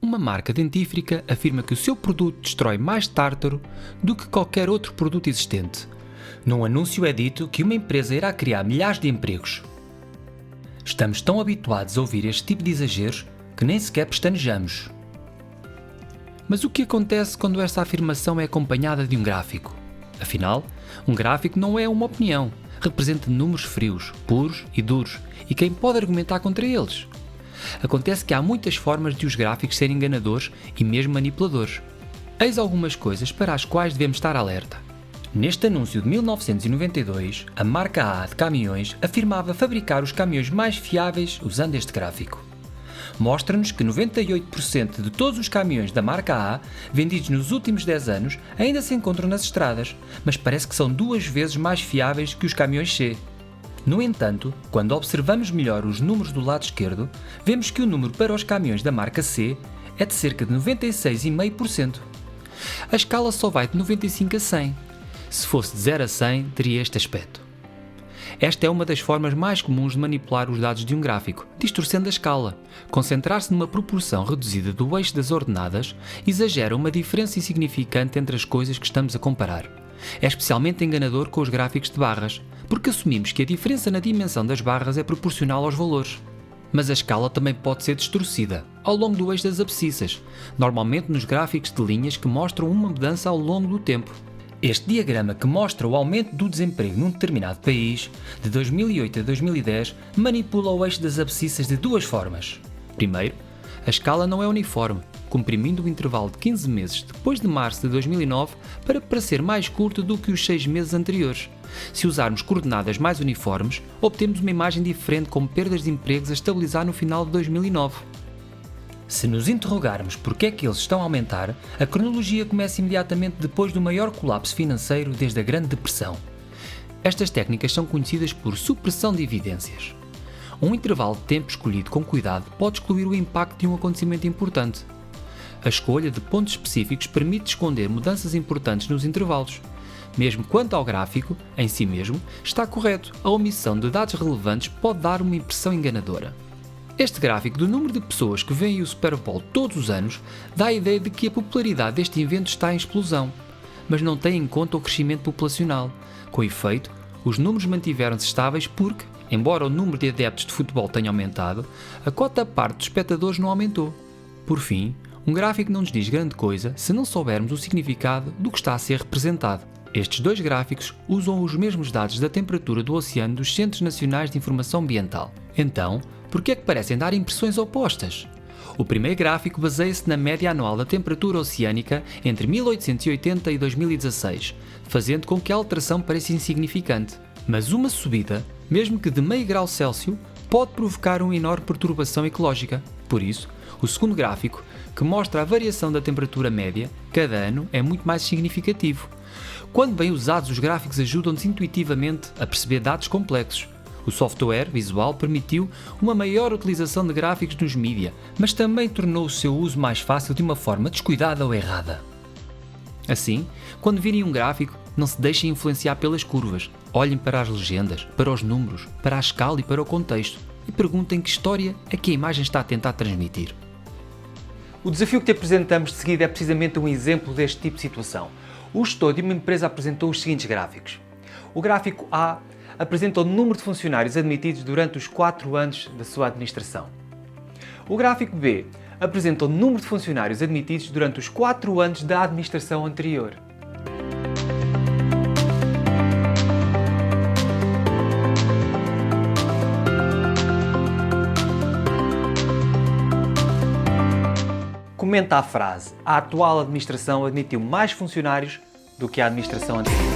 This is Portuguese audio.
Uma marca dentífrica afirma que o seu produto destrói mais tártaro do que qualquer outro produto existente. Num anúncio é dito que uma empresa irá criar milhares de empregos. Estamos tão habituados a ouvir este tipo de exageros que nem sequer pestanejamos. Mas o que acontece quando esta afirmação é acompanhada de um gráfico? Afinal, um gráfico não é uma opinião, representa números frios, puros e duros, e quem pode argumentar contra eles? Acontece que há muitas formas de os gráficos serem enganadores e mesmo manipuladores. Eis algumas coisas para as quais devemos estar alerta. Neste anúncio de 1992, a marca A de caminhões afirmava fabricar os caminhões mais fiáveis usando este gráfico. Mostra-nos que 98% de todos os caminhões da marca A vendidos nos últimos 10 anos ainda se encontram nas estradas, mas parece que são 2 vezes mais fiáveis que os caminhões C. No entanto, quando observamos melhor os números do lado esquerdo, vemos que o número para os caminhões da marca C é de cerca de 96,5%. A escala só vai de 95 a 100. Se fosse de 0 a 100, teria este aspecto. Esta é uma das formas mais comuns de manipular os dados de um gráfico, distorcendo a escala. Concentrar-se numa proporção reduzida do eixo das ordenadas exagera uma diferença insignificante entre as coisas que estamos a comparar. É especialmente enganador com os gráficos de barras, porque assumimos que a diferença na dimensão das barras é proporcional aos valores. Mas a escala também pode ser distorcida, ao longo do eixo das abscissas, normalmente nos gráficos de linhas que mostram uma mudança ao longo do tempo. Este diagrama que mostra o aumento do desemprego num determinado país, de 2008 a 2010, manipula o eixo das abscissas de 2 formas. Primeiro, a escala não é uniforme, comprimindo o intervalo de 15 meses depois de março de 2009 para parecer mais curto do que os 6 meses anteriores. Se usarmos coordenadas mais uniformes, obtemos uma imagem diferente com perdas de empregos a estabilizar no final de 2009. Se nos interrogarmos por que é que eles estão a aumentar, a cronologia começa imediatamente depois do maior colapso financeiro desde a Grande Depressão. Estas técnicas são conhecidas por supressão de evidências. Um intervalo de tempo escolhido com cuidado pode excluir o impacto de um acontecimento importante. A escolha de pontos específicos permite esconder mudanças importantes nos intervalos. Mesmo quanto ao gráfico, em si mesmo, está correto, a omissão de dados relevantes pode dar uma impressão enganadora. Este gráfico do número de pessoas que veem o Super Bowl todos os anos dá a ideia de que a popularidade deste evento está em explosão, mas não tem em conta o crescimento populacional. Com efeito, os números mantiveram-se estáveis porque, embora o número de adeptos de futebol tenha aumentado, a quota-parte dos espectadores não aumentou. Por fim, um gráfico não nos diz grande coisa se não soubermos o significado do que está a ser representado. Estes 2 gráficos usam os mesmos dados da temperatura do oceano dos Centros Nacionais de Informação Ambiental. Então, por que é que parecem dar impressões opostas? O primeiro gráfico baseia-se na média anual da temperatura oceânica entre 1880 e 2016, fazendo com que a alteração pareça insignificante. Mas uma subida, mesmo que de meio grau Celsius, pode provocar uma enorme perturbação ecológica. Por isso, o segundo gráfico, que mostra a variação da temperatura média, cada ano é muito mais significativo. Quando bem usados, os gráficos ajudam-nos intuitivamente a perceber dados complexos. O software visual permitiu uma maior utilização de gráficos nos mídia, mas também tornou o seu uso mais fácil de uma forma descuidada ou errada. Assim, quando virem um gráfico, não se deixem influenciar pelas curvas. Olhem para as legendas, para os números, para a escala e para o contexto e perguntem que história é que a imagem está a tentar transmitir. O desafio que te apresentamos de seguida é precisamente um exemplo deste tipo de situação. O gestor de uma empresa apresentou os seguintes gráficos. O gráfico A apresenta o número de funcionários admitidos durante os 4 anos da sua administração. O gráfico B apresenta o número de funcionários admitidos durante os 4 anos da administração anterior. Comenta a frase: a atual administração admitiu mais funcionários do que a administração anterior.